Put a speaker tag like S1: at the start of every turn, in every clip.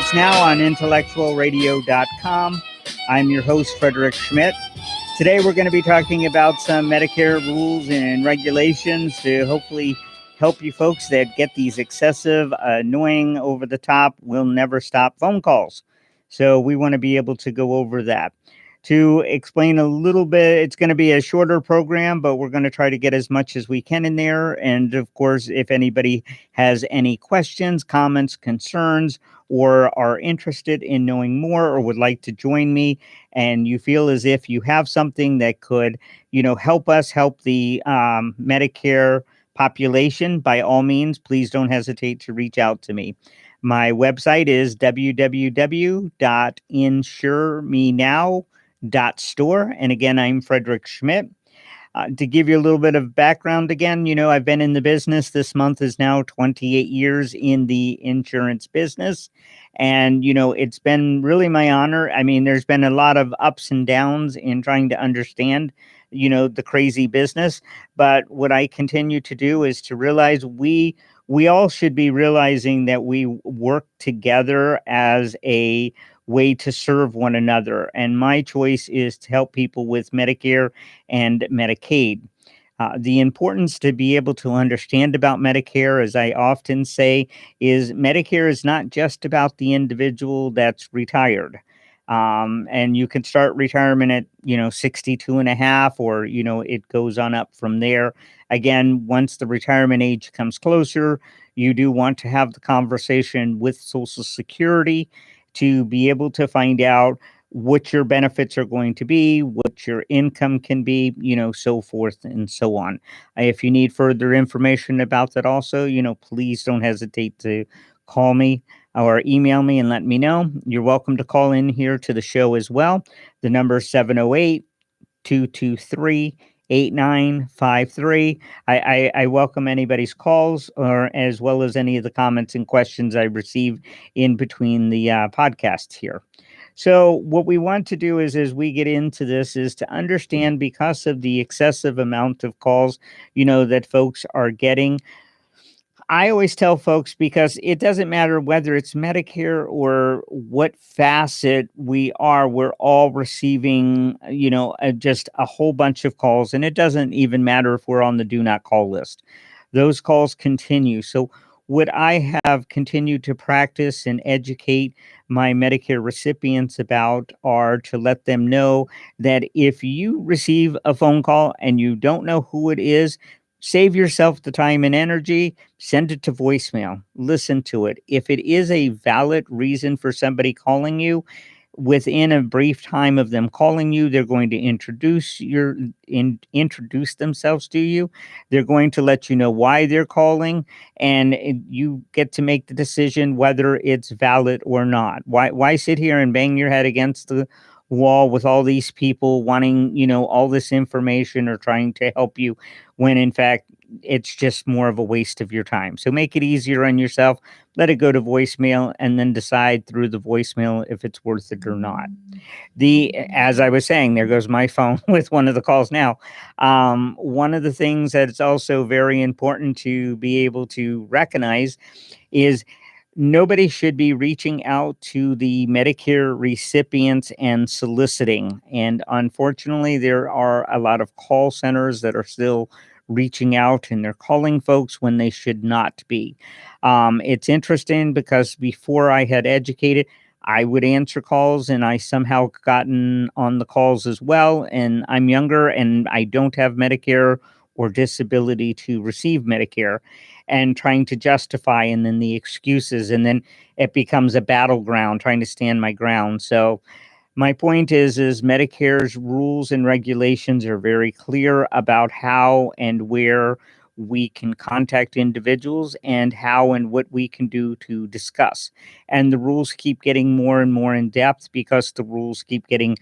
S1: us now on IntellectualRadio.com. I'm your host, Frederick Schmidt. Today we're going to be talking about some Medicare rules and regulations to hopefully help you folks that get these excessive, annoying, over-the-top, will never stop phone calls. So we want to be able to go over that. To explain a little bit, it's going to be a shorter program, but we're going to try to get as much as we can in there. And of course, if anybody has any questions, comments, concerns, or are interested in knowing more or would like to join me, and you feel as if you have something that could, help us help the Medicare population, by all means, please don't hesitate to reach out to me. My website is www.insuremenow.store. And again, I'm Frederick Schmidt. To give you a little bit of background again, I've been in the business. This month is now 28 years in the insurance business. And, it's been really my honor. I mean, there's been a lot of ups and downs in trying to understand, the crazy business. But what I continue to do is to realize we all should be realizing that we work together as a way to serve one another. And my choice is to help people with Medicare and Medicaid. The importance to be able to understand about Medicare, as I often say, is Medicare is not just about the individual that's retired. And you can start retirement at, 62 and a half, or, it goes on up from there. Again, once the retirement age comes closer, you do want to have the conversation with Social Security to be able to find out what your benefits are going to be, what your income can be, so forth and so on. If you need further information about that also, please don't hesitate to call me or email me and let me know. You're welcome to call in here to the show as well. The number is 708-223-8953. I welcome anybody's calls, or as well as any of the comments and questions I receive in between the podcasts here. So what we want to do is, as we get into this, is to understand, because of the excessive amount of calls, that folks are getting. I always tell folks, because it doesn't matter whether it's Medicare or what facet we are, we're all receiving, just a whole bunch of calls. And it doesn't even matter if we're on the do not call list. Those calls continue. So what I have continued to practice and educate my Medicare recipients about are to let them know that if you receive a phone call and you don't know who it is, save yourself the time and energy, send it to voicemail, listen to it. If it is a valid reason for somebody calling you, within a brief time of them calling you, they're going to introduce themselves to you. They're going to let you know why they're calling, and you get to make the decision whether it's valid or not. Why sit here and bang your head against the wall with all these people wanting, all this information or trying to help you, when in fact it's just more of a waste of your time. So make it easier on yourself. Let it go to voicemail, and then decide through the voicemail if it's worth it or not. As I was saying, there goes my phone with one of the calls now. One of the things that's also very important to be able to recognize is nobody should be reaching out to the Medicare recipients and soliciting. And unfortunately, there are a lot of call centers that are still reaching out, and they're calling folks when they should not be. It's interesting, because before I had educated, I would answer calls, and I somehow gotten on the calls as well. And I'm younger, and I don't have Medicare or disability to receive Medicare, and trying to justify, and then the excuses, and then it becomes a battleground trying to stand my ground. So my point is Medicare's rules and regulations are very clear about how and where we can contact individuals, and how and what we can do to discuss. And the rules keep getting more and more in depth, because the rules keep getting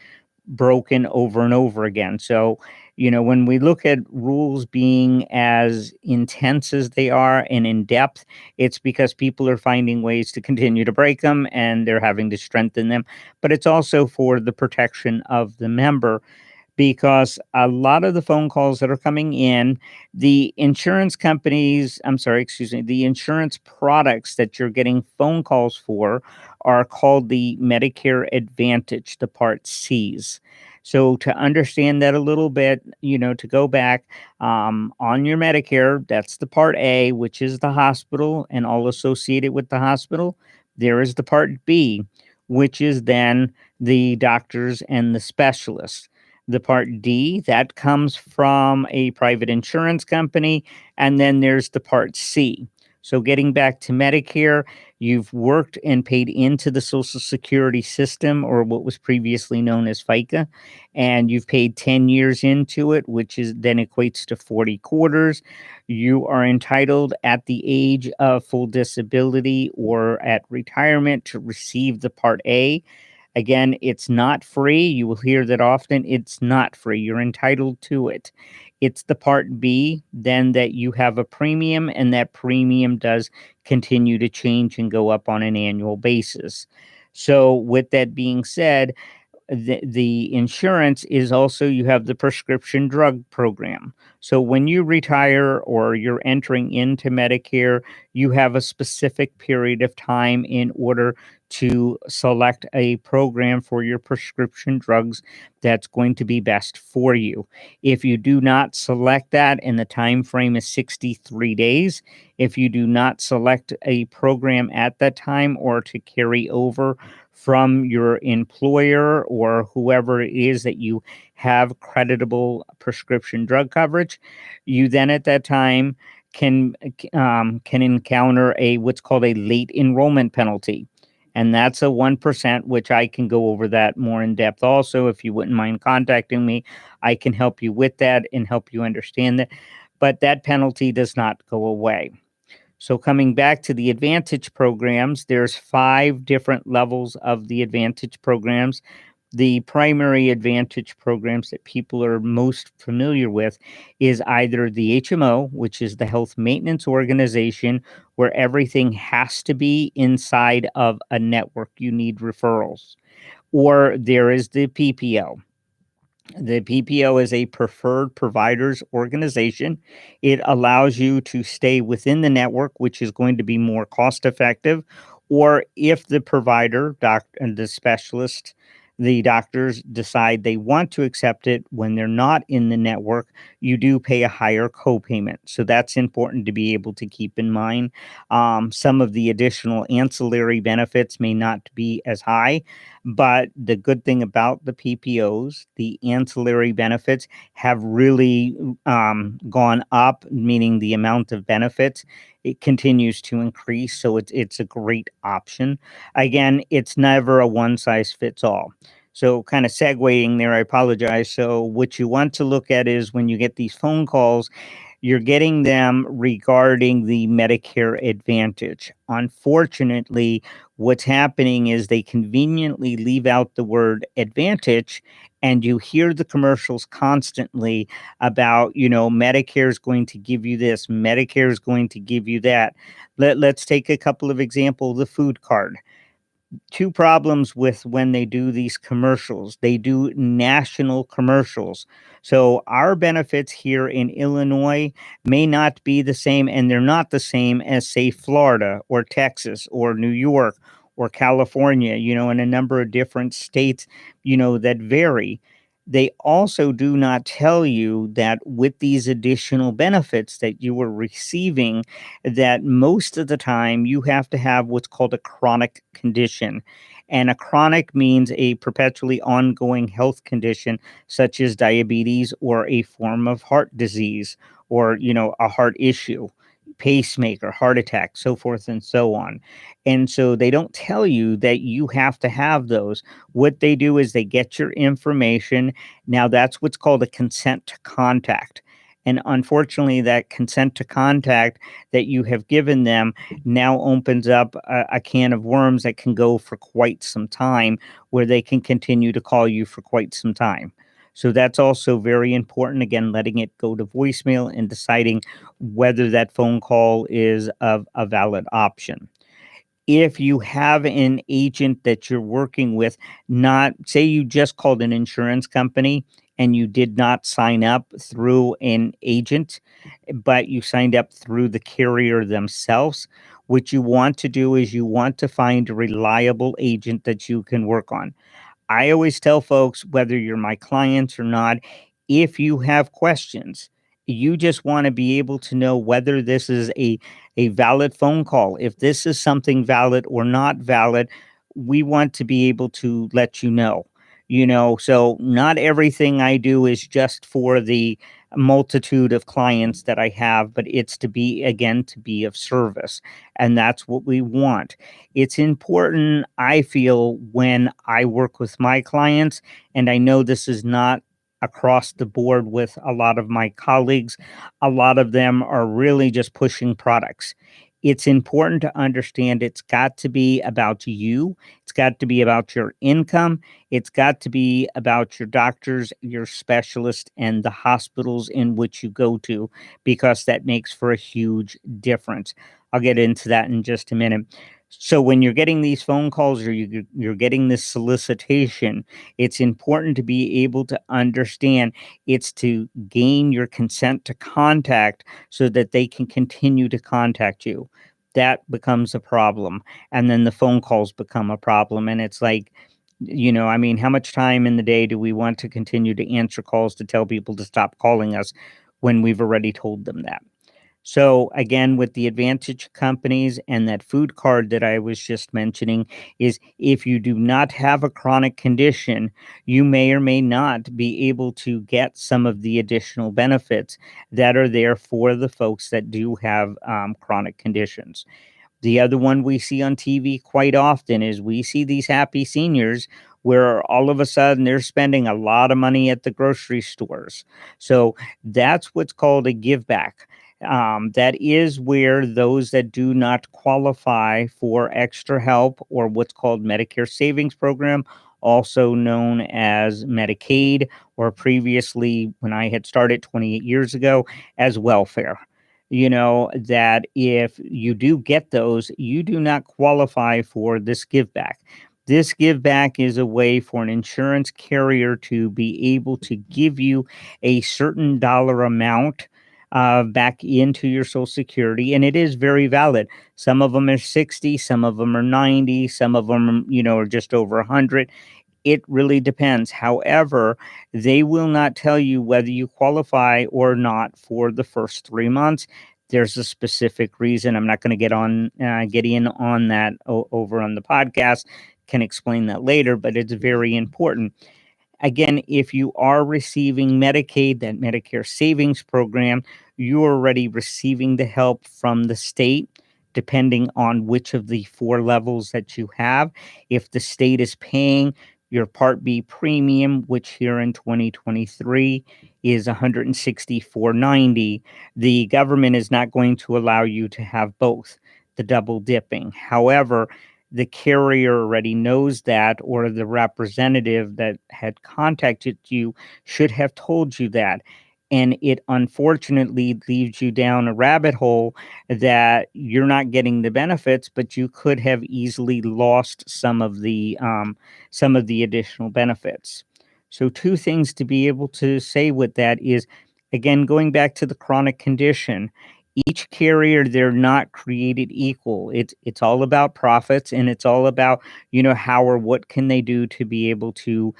S1: broken over and over again. So, when we look at rules being as intense as they are and in depth, it's because people are finding ways to continue to break them, and they're having to strengthen them. But it's also for the protection of the member. because a lot of the phone calls that are coming in, the insurance companies, I'm sorry, excuse me, the insurance products that you're getting phone calls for are called the Medicare Advantage, the Part C's. So to understand that a little bit, to go back on your Medicare, that's the Part A, which is the hospital and all associated with the hospital. There is the Part B, which is then the doctors and the specialists. The Part D, that comes from a private insurance company. And then there's the Part C. So getting back to Medicare, you've worked and paid into the Social Security system, or what was previously known as FICA, and you've paid 10 years into it, which is then equates to 40 quarters. You are entitled at the age of full disability or at retirement to receive the Part A. Again, it's not free. You will hear that often. It's not free. You're entitled to it. It's the Part B, then that you have a premium, and that premium does continue to change and go up on an annual basis. So, with that being said, the insurance is also, you have the prescription drug program. So when you retire or you're entering into Medicare, you have a specific period of time in order to select a program for your prescription drugs that's going to be best for you. If you do not select that, and the time frame is 63 days, if you do not select a program at that time or to carry over from your employer or whoever it is that you have creditable prescription drug coverage, you then at that time can encounter a what's called a late enrollment penalty. And that's a 1%, which I can go over that more in depth also. If you wouldn't mind contacting me, I can help you with that and help you understand that. But that penalty does not go away. So coming back to the Advantage programs, there's 5 different levels of the Advantage programs. The primary Advantage programs that people are most familiar with is either the HMO, which is the Health Maintenance Organization, where everything has to be inside of a network. You need referrals. Or there is the PPO. The PPO is a preferred providers organization. It allows you to stay within the network, which is going to be more cost effective. Or if the provider, and the specialist, the doctors decide they want to accept it when they're not in the network, you do pay a higher copayment. So that's important to be able to keep in mind. Some of the additional ancillary benefits may not be as high, but the good thing about the PPOs, the ancillary benefits have really gone up, meaning the amount of benefits, it continues to increase. So it's a great option. Again, it's never a one size fits all. So kind of segueing there, I apologize. So what you want to look at is when you get these phone calls, you're getting them regarding the Medicare Advantage. Unfortunately, what's happening is they conveniently leave out the word Advantage, and you hear the commercials constantly about, Medicare is going to give you this, Medicare is going to give you that. Let's take a couple of examples. The food card. 2 problems with when they do these commercials. They do national commercials. So our benefits here in Illinois may not be the same, and they're not the same as, say, Florida or Texas or New York or California, in a number of different states, that vary. They also do not tell you that with these additional benefits that you are receiving, that most of the time you have to have what's called a chronic condition. And a chronic means a perpetually ongoing health condition, such as diabetes or a form of heart disease or, a heart issue, pacemaker, heart attack, so forth and so on. And so they don't tell you that you have to have those. What they do is they get your information. Now, that's what's called a consent to contact. And unfortunately, that consent to contact that you have given them now opens up a can of worms that can go for quite some time, where they can continue to call you for quite some time. So that's also very important. Again, letting it go to voicemail and deciding whether that phone call is a valid option. If you have an agent that you're working with, not say you just called an insurance company and you did not sign up through an agent, but you signed up through the carrier themselves, what you want to do is you want to find a reliable agent that you can work on. I always tell folks, whether you're my clients or not, if you have questions, you just want to be able to know whether this is a valid phone call. If this is something valid or not valid, we want to be able to let you know. So not everything I do is just for the multitude of clients that I have, but it's to be, again, to be of service. And that's what we want. It's important, I feel, when I work with my clients, and I know this is not across the board with a lot of my colleagues, a lot of them are really just pushing products. It's important to understand it's got to be about you. It's got to be about your income. It's got to be about your doctors, your specialists, and the hospitals in which you go to, because that makes for a huge difference. I'll get into that in just a minute. So when you're getting these phone calls or you're getting this solicitation, it's important to be able to understand it's to gain your consent to contact so that they can continue to contact you. That becomes a problem. And then the phone calls become a problem. And it's like, I mean, how much time in the day do we want to continue to answer calls to tell people to stop calling us when we've already told them that? So again, with the Advantage companies and that food card that I was just mentioning, is if you do not have a chronic condition, you may or may not be able to get some of the additional benefits that are there for the folks that do have chronic conditions. The other one we see on TV quite often is we see these happy seniors where all of a sudden they're spending a lot of money at the grocery stores. So that's what's called a give back. That is where those that do not qualify for extra help, or what's called Medicare Savings Program, also known as Medicaid, or previously, when I had started 28 years ago, as welfare. That if you do get those, you do not qualify for this give back. This give back is a way for an insurance carrier to be able to give you a certain dollar amount back into your Social Security, and it is very valid. Some of them are 60, some of them are 90, some of them, are just over 100. It really depends. However, they will not tell you whether you qualify or not for the first 3 months. There's a specific reason. I'm not going to get in on that over on the podcast. Can explain that later, but it's very important. Again, if you are receiving Medicaid, that Medicare Savings Program, you're already receiving the help from the state, depending on which of the four levels that you have. If the state is paying your Part B premium, which here in 2023 is $164.90, the government is not going to allow you to have both, the double dipping. However, the carrier already knows that, or the representative that had contacted you should have told you that. And it unfortunately leads you down a rabbit hole that you're not getting the benefits, but you could have easily lost some of the additional benefits. So two things to be able to say with that is, again, going back to the chronic condition, each carrier, they're not created equal. It's all about profits, and it's all about, how or what can they do to be able to,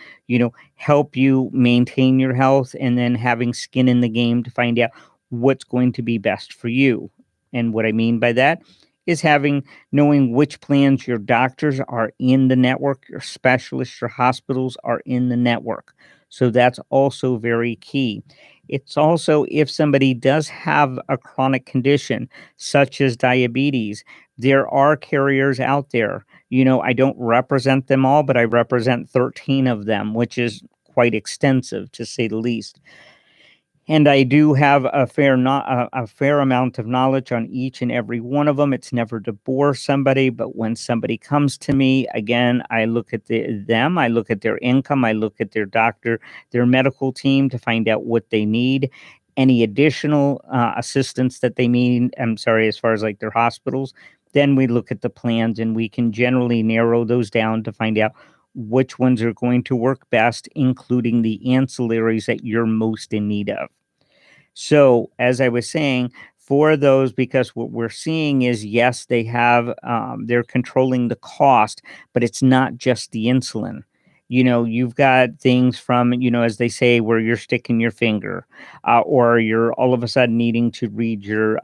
S1: help you maintain your health, and then having skin in the game to find out what's going to be best for you. And what I mean by that is knowing which plans your doctors are in the network, your specialists, your hospitals are in the network. So that's also very key. It's also, if somebody does have a chronic condition such as diabetes, there are carriers out there. I don't represent them all, but I represent 13 of them, which is quite extensive, to say the least. And I do have a fair amount of knowledge on each and every one of them. It's never to bore somebody, but when somebody comes to me, again, I look at them, I look at their income, I look at their doctor, their medical team, to find out what they need, any additional assistance that they need. I'm sorry, as far as like their hospitals. Then we look at the plans, and we can generally narrow those down to find out which ones are going to work best, including the ancillaries that you're most in need of. So, as I was saying, for those, because what we're seeing is, yes, they're controlling the cost, but it's not just the insulin. You've got things from, as they say, where you're sticking your finger, or you're all of a sudden needing to read your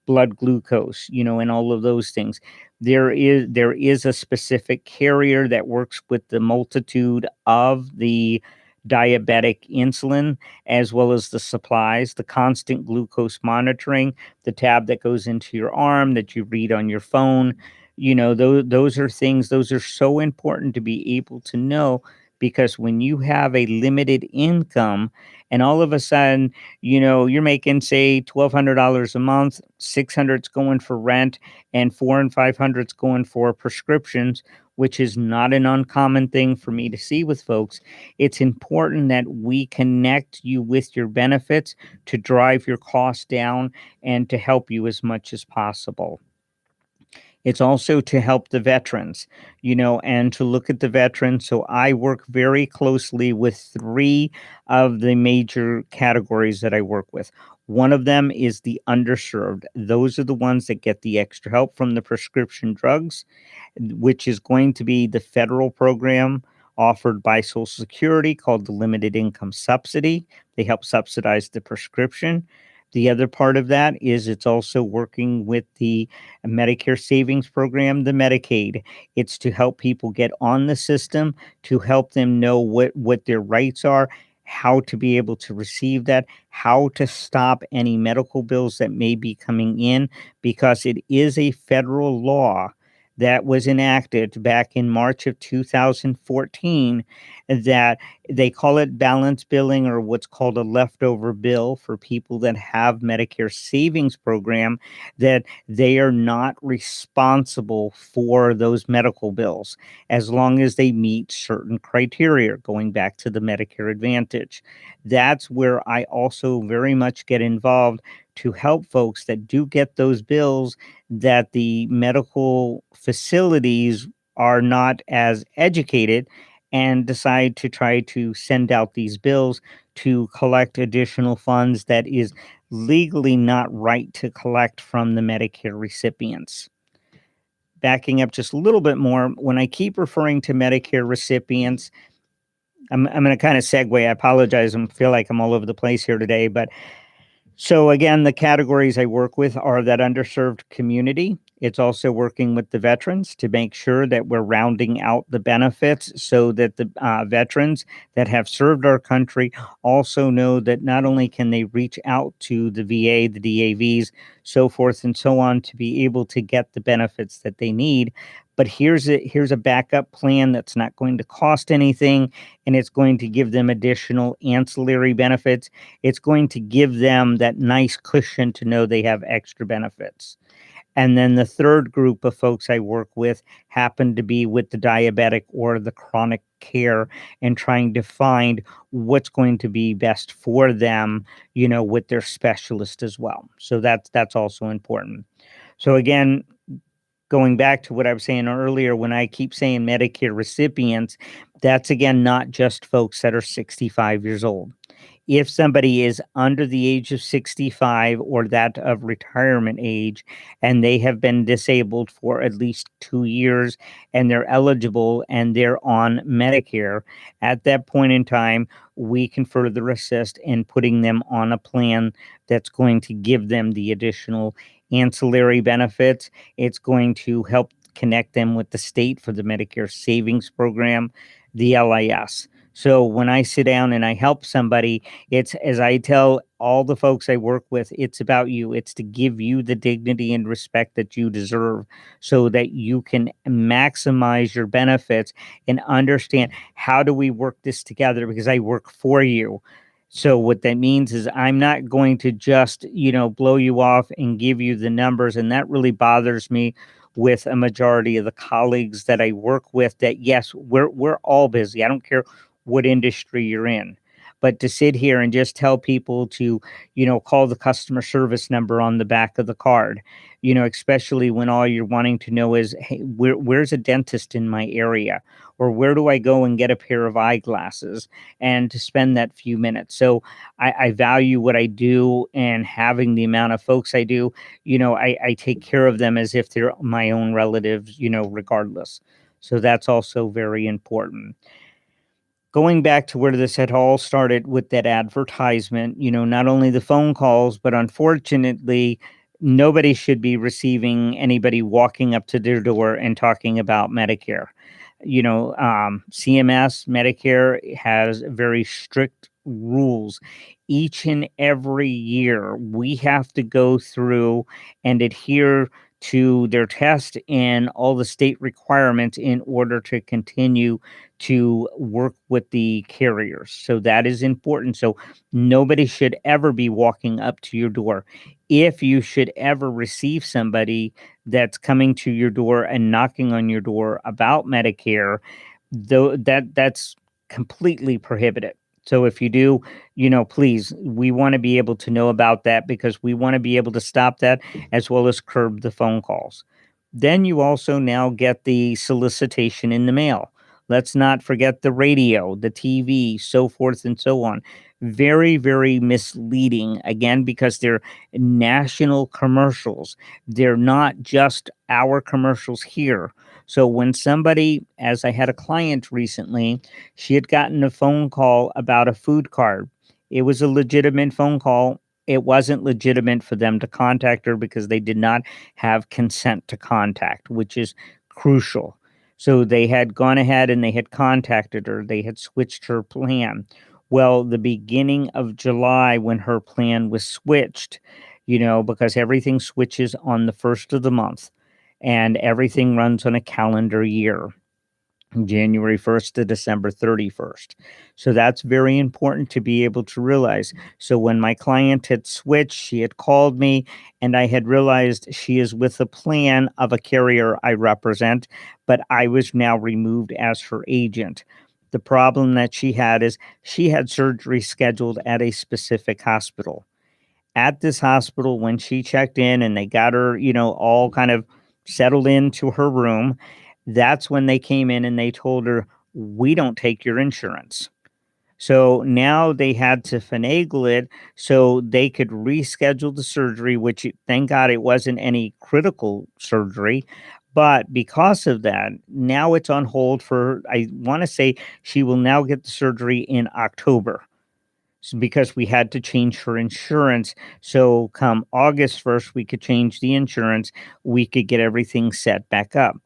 S1: blood glucose, and all of those things. There is a specific carrier that works with the multitude of the diabetic insulin, as well as the supplies, the constant glucose monitoring, the tab that goes into your arm that you read on your phone. Those are so important to be able to know, because when you have a limited income and all of a sudden, you're making, say, $1,200 a month, 600's going for rent, and 400 and 500's going for prescriptions, which is not an uncommon thing for me to see with folks. It's important that we connect you with your benefits to drive your costs down and to help you as much as possible. It's also to help the veterans, and to look at the veterans. So I work very closely with three of the major categories that I work with. One of them is the underserved. Those are the ones that get the extra help from the prescription drugs, which is going to be the federal program offered by Social Security called the Limited Income Subsidy. They help subsidize the prescription. The other part of that is it's also working with the Medicare Savings Program, the Medicaid. It's to help people get on the system, to help them know what their rights are, how to be able to receive that, how to stop any medical bills that may be coming in, because it is a federal law that was enacted back in March of 2014 that they call it balance billing, or what's called a leftover bill, for people that have Medicare Savings Program, that they are not responsible for those medical bills as long as they meet certain criteria, going back to the Medicare Advantage. That's where I also very much get involved to help folks that do get those bills, that the medical facilities are not as educated and decide to try to send out these bills to collect additional funds that is legally not right to collect from the Medicare recipients. Backing up just a little bit more, when I keep referring to Medicare recipients, I'm going to kind of segue. I apologize. I feel like I'm all over the place here today, but so again, the categories I work with are that underserved community. It's also working with the veterans to make sure that we're rounding out the benefits, so that the veterans that have served our country also know that not only can they reach out to the VA, the DAVs, so forth and so on, to be able to get the benefits that they need, but here's a backup plan that's not going to cost anything, and it's going to give them additional ancillary benefits. It's going to give them that nice cushion to know they have extra benefits. And then the third group of folks I work with happen to be with the diabetic or the chronic care, and trying to find what's going to be best for them, with their specialist as well. So that's also important. So again, going back to what I was saying earlier, when I keep saying Medicare recipients, that's again not just folks that are 65 years old. If somebody is under the age of 65 or that of retirement age, and they have been disabled for at least 2 years, and they're eligible and they're on Medicare, at that point in time, we can further assist in putting them on a plan that's going to give them the additional ancillary benefits. It's going to help connect them with the state for the Medicare Savings Program, the LIS. So when I sit down and I help somebody, it's, as I tell all the folks I work with, it's about you. It's to give you the dignity and respect that you deserve, so that you can maximize your benefits and understand, how do we work this together, because I work for you. So what that means is, I'm not going to just, blow you off and give you the numbers. And that really bothers me with a majority of the colleagues that I work with, that yes, we're all busy. I don't care what industry you're in. But to sit here and just tell people to, call the customer service number on the back of the card, especially when all you're wanting to know is, hey, where's a dentist in my area? Or where do I go and get a pair of eyeglasses? And to spend that few minutes. So I value what I do, and having the amount of folks I do, I take care of them as if they're my own relatives, regardless. So that's also very important. Going back to where this had all started with that advertisement, not only the phone calls, but unfortunately, nobody should be receiving anybody walking up to their door and talking about Medicare. CMS, Medicare has very strict rules. Each and every year, we have to go through and adhere to their test and all the state requirements in order to continue to work with the carriers. So that is important. So nobody should ever be walking up to your door. If you should ever receive somebody that's coming to your door and knocking on your door about Medicare, though that's completely prohibited. So if you do, please, we want to be able to know about that, because we want to be able to stop that as well as curb the phone calls. Then you also now get the solicitation in the mail. Let's not forget the radio, the TV, so forth and so on. Very, very misleading, again, because they're national commercials. They're not just our commercials here. So when somebody, as I had a client recently, she had gotten a phone call about a food card. It was a legitimate phone call. It wasn't legitimate for them to contact her because they did not have consent to contact, which is crucial. So they had gone ahead and they had contacted her. They had switched her plan. Well, the beginning of July, when her plan was switched, because everything switches on the first of the month and everything runs on a calendar year. January 1st to December 31st. So that's very important to be able to realize. So when my client had switched, she had called me, and I had realized she is with a plan of a carrier I represent, but I was now removed as her agent. The problem that she had is she had surgery scheduled at a specific hospital. At this hospital, when she checked in and they got her, all kind of settled into her room, that's when they came in and they told her, we don't take your insurance. So now they had to finagle it so they could reschedule the surgery, which thank God it wasn't any critical surgery. But because of that, now it's on hold for, I want to say she will now get the surgery in October, because we had to change her insurance. So come August 1st, we could change the insurance. We could get everything set back up.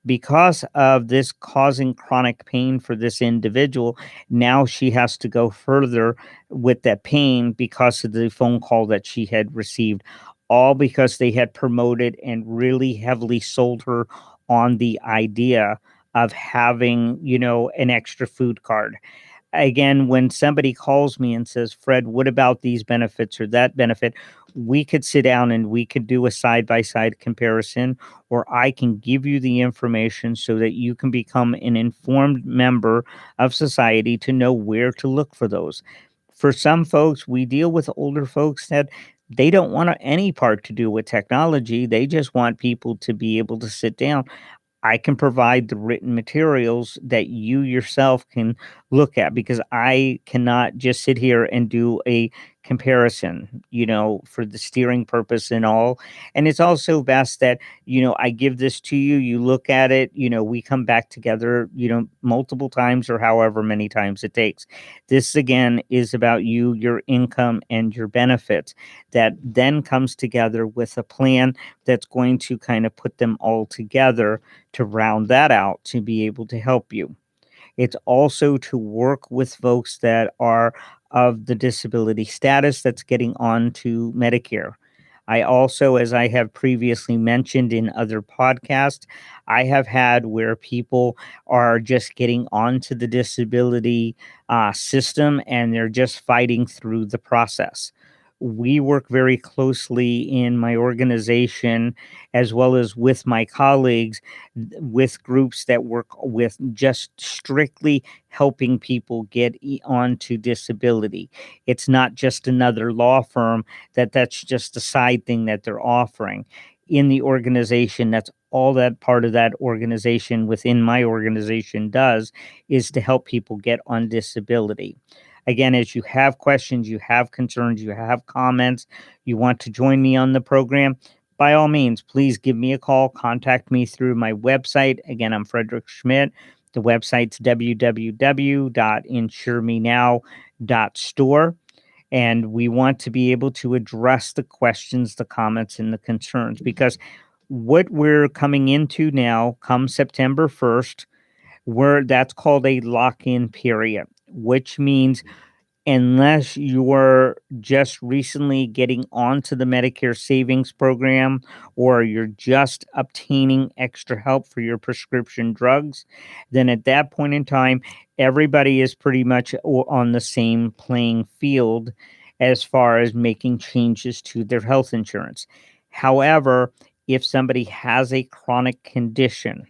S1: Because of this causing chronic pain for this individual, now she has to go further with that pain because of the phone call that she had received, all because they had promoted and really heavily sold her on the idea of having, an extra food card. Again, when somebody calls me and says, Fred, what about these benefits or that benefit? We could sit down and we could do a side by side comparison, or I can give you the information so that you can become an informed member of society to know where to look for those. For some folks, we deal with older folks that they don't want any part to do with technology. They just want people to be able to sit down. I can provide the written materials that you yourself can look at, because I cannot just sit here and do a comparison, for the steering purpose and all. And it's also best that, I give this to you, you look at it, we come back together, multiple times or however many times it takes. This again is about you, your income, and your benefits that then comes together with a plan that's going to kind of put them all together to round that out to be able to help you. It's also to work with folks that are of the disability status that's getting on to Medicare. I also, as I have previously mentioned in other podcasts, I have had where people are just getting onto the disability system and they're just fighting through the process. we work very closely in my organization as well as with my colleagues with groups that work with just strictly helping people get onto disability. It's not just another law firm that's just a side thing that they're offering in the organization. That's all that part of that organization within my organization does, is to help people get on disability. Again, as you have questions, you have concerns, you have comments, you want to join me on the program, by all means, please give me a call. Contact me through my website. Again, I'm Frederick Schmidt. The website's www.insuremenow.store. And we want to be able to address the questions, the comments, and the concerns, because what we're coming into now, come September 1st, where that's called a lock-in period, which means unless you're just recently getting onto the Medicare savings program or you're just obtaining extra help for your prescription drugs, then at that point in time, everybody is pretty much on the same playing field as far as making changes to their health insurance. However, if somebody has a chronic condition,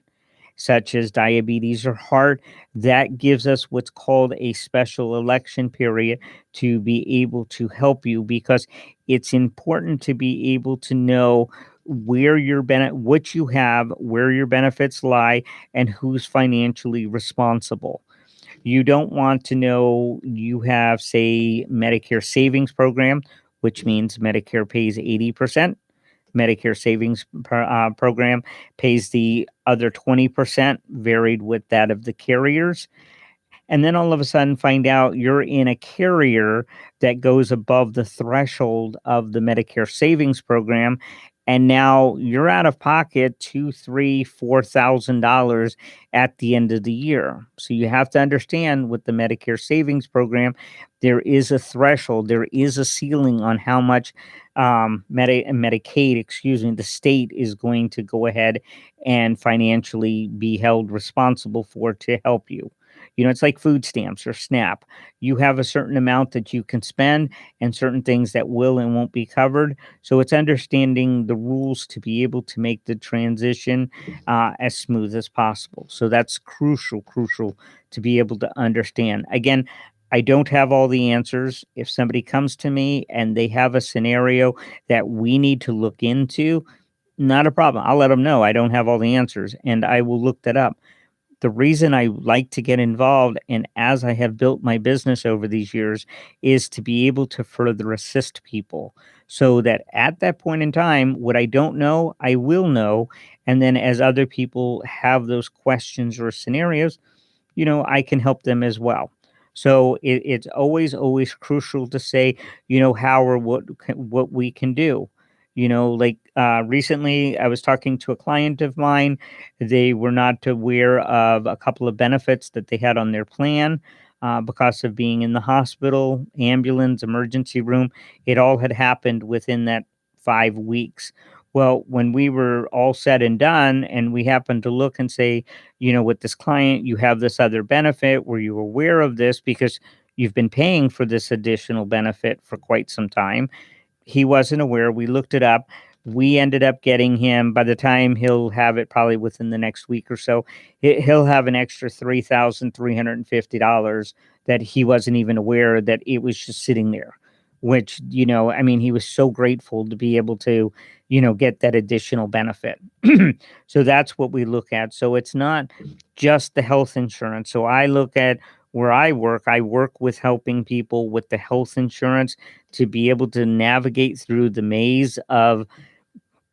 S1: such as diabetes or heart, that gives us what's called a special election period to be able to help you, because it's important to be able to know where your what you have, where your benefits lie, and who's financially responsible. You don't want to know you have, say, Medicare savings program, which means Medicare pays 80%. Medicare savings program pays the other 20%, varied with that of the carriers. And then all of a sudden find out you're in a carrier that goes above the threshold of the Medicare savings program. And now you're out of pocket two, three, $4,000 at the end of the year. So you have to understand, with the Medicare savings program, there is a threshold, there is a ceiling on how much Medicaid, excuse me, the state is going to go ahead and financially be held responsible for to help you. It's like food stamps or SNAP. You have a certain amount that you can spend and certain things that will and won't be covered. So it's understanding the rules to be able to make the transition as smooth as possible. So that's crucial to be able to understand. Again, I don't have all the answers. If somebody comes to me and they have a scenario that we need to look into, not a problem. I'll let them know I don't have all the answers and I will look that up. The reason I like to get involved, and as I have built my business over these years, is to be able to further assist people so that at that point in time, what I don't know, I will know. And then as other people have those questions or scenarios, I can help them as well. So it's always crucial to say, how or what we can do. Like recently, I was talking to a client of mine. They were not aware of a couple of benefits that they had on their plan because of being in the hospital, ambulance, emergency room. It all had happened within that 5 weeks. Well, when we were all said and done, and we happened to look and say, with this client, you have this other benefit. Were you aware of this? Because you've been paying for this additional benefit for quite some time. He wasn't aware. We looked it up. We ended up getting him, by the time he'll have it, probably within the next week or so, he'll have an extra $3,350 that he wasn't even aware that it was just sitting there, which, I mean, he was so grateful to be able to, get that additional benefit. So that's what we look at. So it's not just the health insurance. So I look at where I work with helping people with the health insurance to be able to navigate through the maze of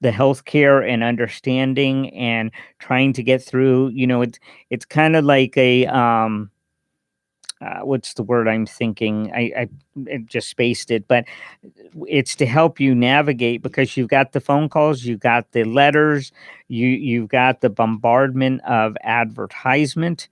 S1: the healthcare and understanding and trying to get through. It's kind of like a what's the word I'm thinking? I just spaced it, but it's to help you navigate, because you've got the phone calls, you've got the letters, you've got the bombardment of advertisement.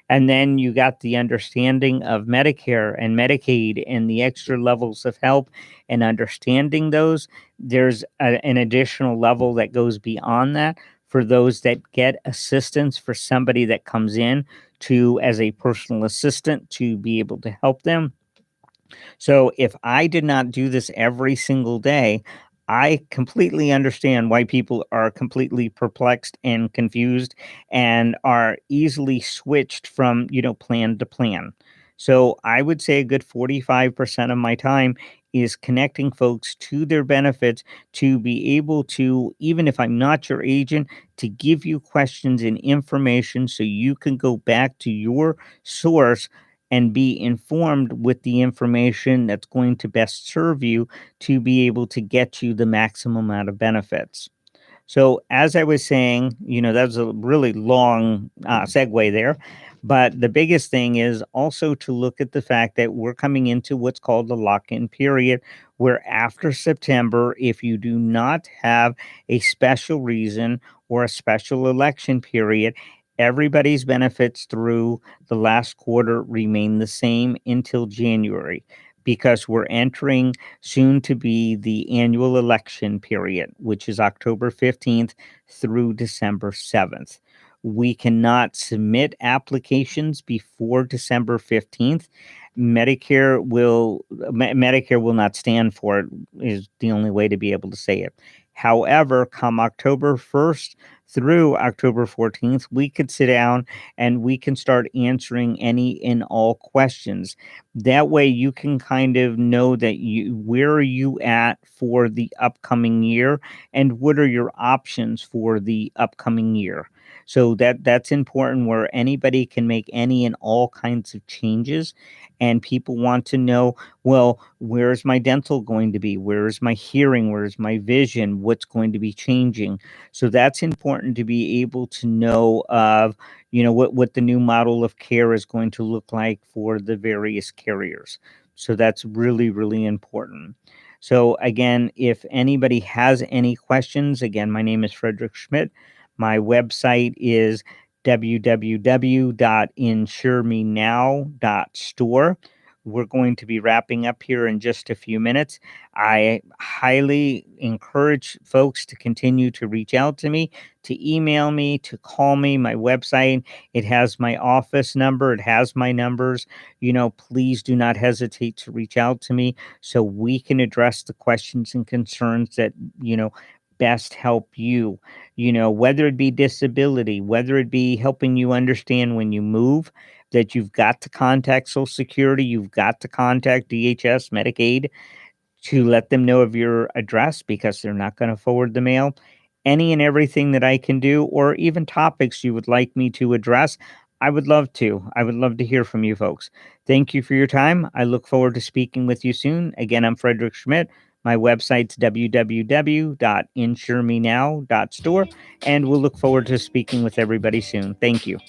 S1: And then you got the understanding of Medicare and Medicaid and the extra levels of help and understanding those. There's an additional level that goes beyond that for those that get assistance, for somebody that comes in to as a personal assistant to be able to help them. So if I did not do this every single day, I completely understand why people are completely perplexed and confused and are easily switched from, plan to plan. So I would say a good 45% of my time is connecting folks to their benefits to be able to, even if I'm not your agent, to give you questions and information so you can go back to your source and be informed with the information that's going to best serve you to be able to get you the maximum amount of benefits. So, as I was saying, that was a really long segue there. But the biggest thing is also to look at the fact that we're coming into what's called the lock in period, where after September, if you do not have a special reason or a special election period, everybody's benefits through the last quarter remain the same until January because we're entering soon to be the annual election period, which is October 15th through December 7th. We cannot submit applications before December 15th. Medicare will not stand for it, is the only way to be able to say it. However, come October 1st through October 14th, we could sit down and we can start answering any and all questions. That way you can kind of know that where are you at for the upcoming year and what are your options for the upcoming year. So that's important where anybody can make any and all kinds of changes, and people want to know, well, where's my dental going to be? Where's my hearing? Where's my vision? What's going to be changing? So that's important to be able to know of, what the new model of care is going to look like for the various carriers. So that's really, really important. So again, if anybody has any questions, again, my name is Frederick Schmidt. My website is www.insuremenow.store. We're going to be wrapping up here in just a few minutes. I highly encourage folks to continue to reach out to me, to email me, to call me. My website, it has my office number, it has my numbers. Please do not hesitate to reach out to me so we can address the questions and concerns that, best help you, whether it be disability, whether it be helping you understand when you move that you've got to contact Social Security, you've got to contact DHS, Medicaid to let them know of your address because they're not going to forward the mail. Any and everything that I can do, or even topics you would like me to address, I would love to. I would love to hear from you folks. Thank you for your time. I look forward to speaking with you soon. Again, I'm Frederick Schmidt. My website's www.insuremenow.store, and we'll look forward to speaking with everybody soon. Thank you.